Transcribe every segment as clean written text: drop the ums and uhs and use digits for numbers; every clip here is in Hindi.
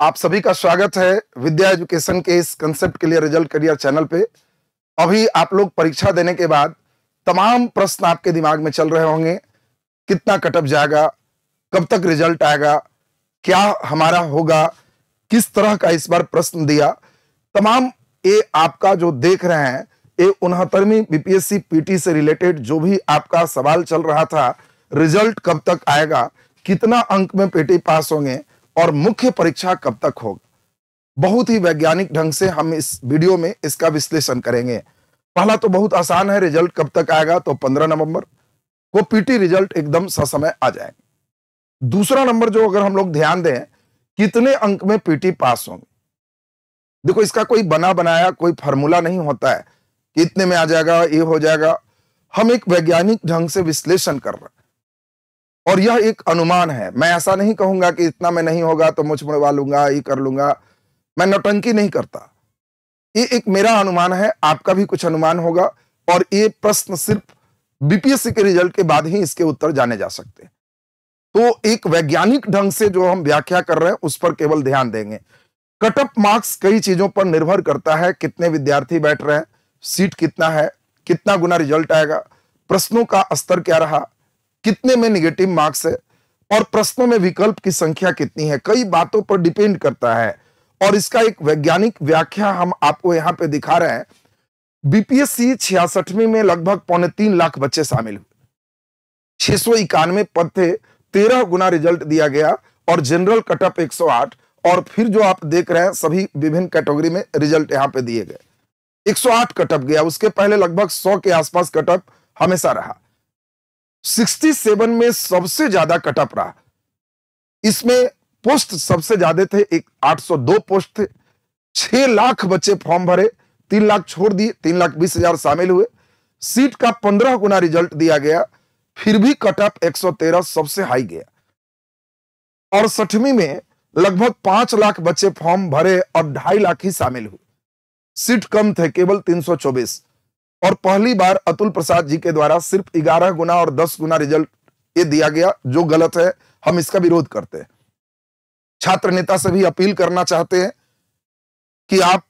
आप सभी का स्वागत है विद्या एजुकेशन के इस concept clear result career channel पे। अभी आप लोग परीक्षा देने के बाद तमाम प्रश्न आपके दिमाग में चल रहे होंगे। कितना कटअप जाएगा, कब तक रिजल्ट आएगा, क्या हमारा होगा, किस तरह का इस बार प्रश्न दिया। तमाम ये आपका जो देख रहे हैं, ये 69वीं बीपीएससी पीटी से रिलेटेड जो भी आपका सवाल चल रहा था, रिजल्ट कब तक आएगा, कितना अंक में पीटी पास होंगे और मुख्य परीक्षा कब तक होगा, बहुत ही वैज्ञानिक ढंग से हम इस वीडियो में इसका विश्लेषण करेंगे। पहला तो बहुत आसान है, रिजल्ट कब तक आएगा, तो 15 नवंबर को पीटी रिजल्ट एकदम ससमय आ जाएगा। दूसरा नंबर जो अगर हम लोग ध्यान दें, कितने अंक में पीटी पास होंगे। देखो, इसका कोई बना बनाया कोई फार्मूला नहीं होता है कि इतने में आ जाएगा, ये हो जाएगा। हम एक वैज्ञानिक ढंग से विश्लेषण कर रहे हैं और यह एक अनुमान है। मैं ऐसा नहीं कहूंगा कि इतना में नहीं होगा तो मुझ मुड़वा लूंगा, ये कर लूंगा। मैं नौटंकी नहीं करता। ये एक मेरा अनुमान है, आपका भी कुछ अनुमान होगा और ये प्रश्न सिर्फ बीपीएससी के रिजल्ट के बाद ही इसके उत्तर जाने जा सकते हैं। तो एक वैज्ञानिक ढंग से जो हम व्याख्या कर रहे हैं उस पर केवल ध्यान देंगे। कटअप मार्क्स कई चीजों पर निर्भर करता है। कितने विद्यार्थी बैठ रहे हैं, सीट कितना है, कितना गुना रिजल्ट आएगा, प्रश्नों का स्तर क्या रहा, कितने में निगेटिव मार्क्स है और प्रश्नों में विकल्प की संख्या कितनी है, कई बातों पर डिपेंड करता है। और इसका एक वैज्ञानिक व्याख्या हम आपको यहां पे दिखा रहे हैं। बीपीएससी 66वीं में लगभग 3.25 लाख बच्चे शामिल हुए, 691 पद थे, 13 गुना रिजल्ट दिया गया और जनरल कटअप 108। और फिर जो आप देख रहे हैं सभी विभिन्न कैटेगरी में रिजल्ट यहां पे दिए गए, 108 कटअप गया। उसके पहले लगभग 100 के आसपास कटअप हमेशा रहा। 67 में सबसे ज्यादा कटअप रहा। इसमें पोस्ट सबसे ज्यादा थे, 802 पोस्ट थे। 6 लाख बच्चे फॉर्म भरे, 3 लाख छोड़ दिए, 3,20,000 शामिल हुए। सीट का 15 गुना रिजल्ट दिया गया, फिर भी कटअप 113 सबसे हाई गया। और 60वीं में लगभग 5 लाख बच्चे फॉर्म भरे और 2.5 लाख ही शामिल हुए। सीट कम थे, केवल 324। और पहली बार अतुल प्रसाद जी के द्वारा सिर्फ 11 गुना और 10 गुना रिजल्ट ये दिया गया, जो गलत है। हम इसका विरोध करते हैं। छात्र नेता से भी अपील करना चाहते हैं कि आप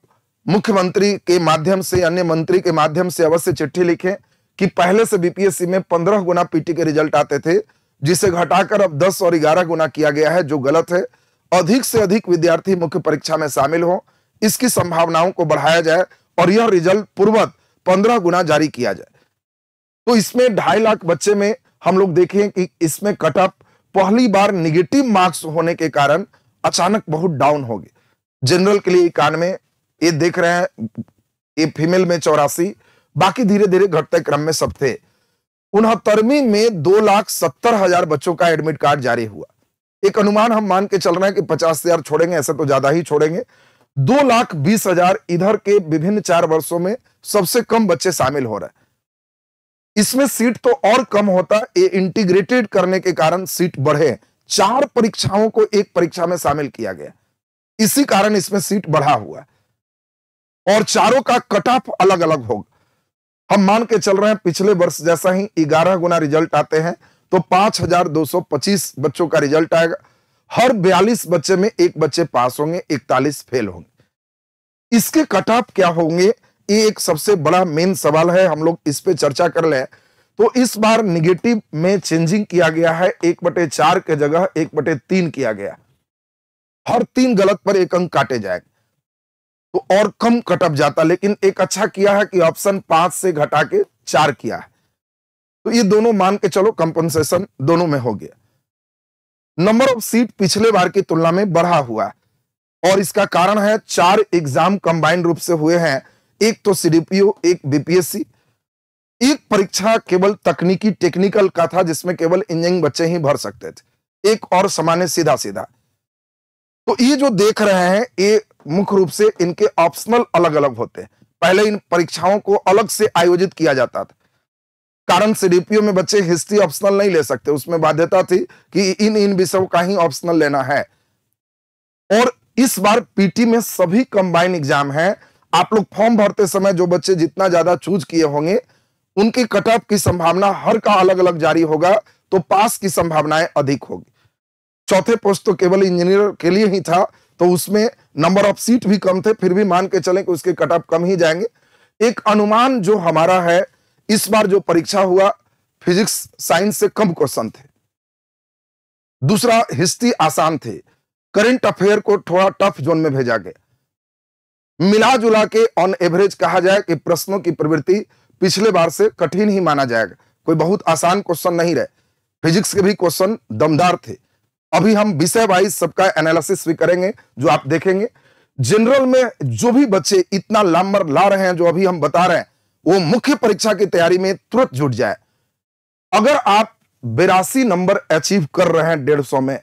मुख्यमंत्री के माध्यम से, अन्य मंत्री के माध्यम से अवश्य चिट्ठी लिखें कि पहले से बीपीएससी में 15 गुना पीटी के रिजल्ट आते थे, जिसे घटाकर अब 10 और 11 गुना किया गया है, जो गलत है। अधिक से अधिक विद्यार्थी मुख्य परीक्षा में शामिल हो, इसकी संभावनाओं को बढ़ाया जाए और यह रिजल्ट पूर्ववत 15 गुना जारी किया जाए। तो इसमें 2.5 लाख बच्चे में हम लोग देखें कि इसमें कटअप पहली बार निगेटिव मार्क्स होने के कारण अचानक बहुत डाउन हो गए। जनरल के लिए 91, ये देख रहे हैं, ये फीमेल में 84, बाकी धीरे धीरे घटते क्रम में सब थे। 69वीं में 2,70,000 बच्चों का एडमिट कार्ड जारी हुआ। एक अनुमान हम मान के चल रहे हैं कि 50,000 छोड़ेंगे, ऐसे तो ज्यादा ही छोड़ेंगे। 2,20,000 इधर के विभिन्न 4 वर्षों में सबसे कम बच्चे शामिल हो रहे हैं। इसमें सीट तो और कम होता, ये इंटीग्रेटेड करने के कारण सीट बढ़े। 4 परीक्षाओं को एक परीक्षा में शामिल किया गया, इसी कारण इसमें सीट बढ़ा हुआ है। और चारों का कट ऑफ अलग अलग होगा। हम मान के चल रहे हैं पिछले वर्ष जैसा ही 11 गुना रिजल्ट आते हैं तो 5,225 बच्चों का रिजल्ट आएगा। हर 42 बच्चे में एक बच्चे पास होंगे, 41 फेल होंगे। इसके कट ऑफ क्या होंगे, ये एक सबसे बड़ा मेन सवाल है। हम लोग इस पे चर्चा कर लें तो इस बार निगेटिव में चेंजिंग किया गया है। 1/4 के जगह 1/3 किया गया। हर 3 गलत पर 1 अंक काटे जाएंगे तो और कम कटअप जाता। लेकिन एक अच्छा किया है कि ऑप्शन 5 से घटा के 4 किया है, तो ये दोनों मान के चलो कंपनसेशन दोनों में हो गया। नंबर ऑफ सीट पिछले बार की तुलना में बढ़ा हुआ है और इसका कारण है 4 एग्जाम कंबाइंड रूप से हुए हैं। एक तो सीडीपीओ, एक बीपीएससी। एक परीक्षा केवल तकनीकी टेक्निकल का था, जिसमें केवल इंजीनियरिंग बच्चे ही भर सकते थे। एक और सामान्य सीधा सीधा। तो ये जो देख रहे हैं, ये मुख्य रूप से इनके ऑप्शनल अलग अलग होते हैं। पहले इन परीक्षाओं को अलग से आयोजित किया जाता था, कारण सीडीपीओ में बच्चे हिस्ट्री ऑप्शनल नहीं ले सकते, उसमें बाध्यता थी कि इन विषयों का ही ऑप्शनल लेना है। और इस बार पीटी में सभी कंबाइन एग्जाम है। आप लोग फॉर्म भरते समय जो बच्चे जितना ज्यादा चूज किए होंगे, उनकी कट ऑफ की संभावना हर का अलग अलग जारी होगा, तो पास की संभावनाएं अधिक होगी। चौथे पोस्ट तो केवल इंजीनियर के लिए ही था, तो उसमें नंबर ऑफ सीट भी कम थे, फिर भी मान के चलें कि उसके कट ऑफ कम ही जाएंगे। एक अनुमान जो हमारा है, इस बार जो परीक्षा हुआ फिजिक्स साइंस से कम क्वेश्चन थे। दूसरा, हिस्ट्री आसान थे। करंट अफेयर को थोड़ा टफ जोन में भेजा गया। मिला जुला के ऑन एवरेज कहा जाए कि प्रश्नों की प्रवृत्ति पिछले बार से कठिन ही माना जाएगा, कोई बहुत आसान क्वेश्चन नहीं रहे। फिजिक्स के भी क्वेश्चन दमदार थे। अभी हम विषय वाइज सबका एनालिसिस भी करेंगे, जो आप देखेंगे। जनरल में जो भी बच्चे इतना नंबर ला रहे हैं, जो अभी हम बता रहे हैं, वो मुख्य परीक्षा की तैयारी में तुरंत जुट जाए। अगर आप 82 नंबर अचीव कर रहे हैं 150 में,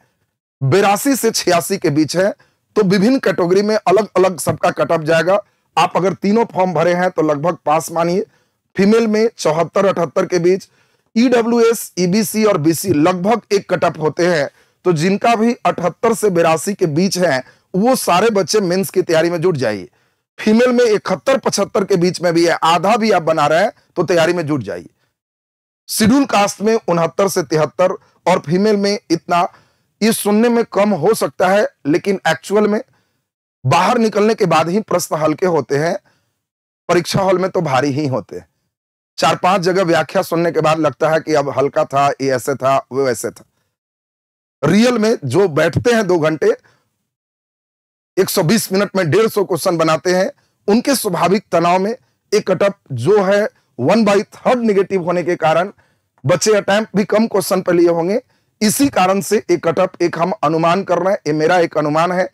82 से 86 के बीच है, तो विभिन्न कैटेगरी में अलग अलग सबका कट ऑफ जाएगा। आप अगर तीनों फॉर्म भरे हैं तो लगभग पास मानिए। फीमेल में 74-78 के बीच, ईडब्ल्यूएस, ईबीसी और बीसी लगभग एक कट ऑफ होते हैं। तो जिनका भी 78 से 82 के बीच है, वो सारे बच्चे मेंस की तैयारी में जुट जाइए। फीमेल में 71-75 के बीच में भी है, आधा भी आप बना रहे हैं तो तैयारी में जुट जाइए। शेड्यूल कास्ट में 69 से 73 और फीमेल में इतना, ये सुनने में कम हो सकता है, लेकिन एक्चुअल में बाहर निकलने के बाद ही प्रश्न हल्के होते हैं। परीक्षा हॉल में तो भारी ही होते हैं। 4-5 जगह व्याख्या सुनने के बाद लगता है कि अब हल्का था, ये ऐसे था, वो वैसे था। रियल में जो बैठते हैं 2 घंटे, 120 मिनट में 150 क्वेश्चन बनाते हैं, उनके स्वाभाविक तनाव में एक कट ऑफ जो है 1/3 नेगेटिव होने के कारण बच्चे अटेम्प्ट भी कम क्वेश्चन पर लिए होंगे। इसी कारण से एक कट ऑफ एक हम अनुमान कर रहे हैं, ये मेरा एक अनुमान है।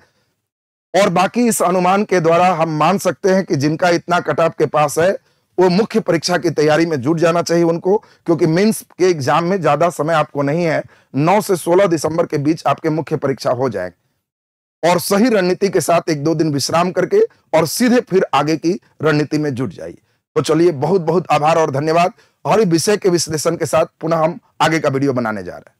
और बाकी इस अनुमान के द्वारा हम मान सकते हैं कि जिनका इतना कट ऑफ के पास है, वो मुख्य परीक्षा की तैयारी में जुट जाना चाहिए उनको, क्योंकि मेंस के एग्जाम में ज्यादा समय आपको नहीं है। 9 से 16 दिसंबर के बीच आपके मुख्य परीक्षा हो जाएगी। और सही रणनीति के साथ 1-2 दिन विश्राम करके और सीधे फिर आगे की रणनीति में जुट जाइए। तो चलिए, बहुत बहुत आभार और धन्यवाद। और इस विषय के विश्लेषण के साथ पुनः हम आगे का वीडियो बनाने जा रहे हैं।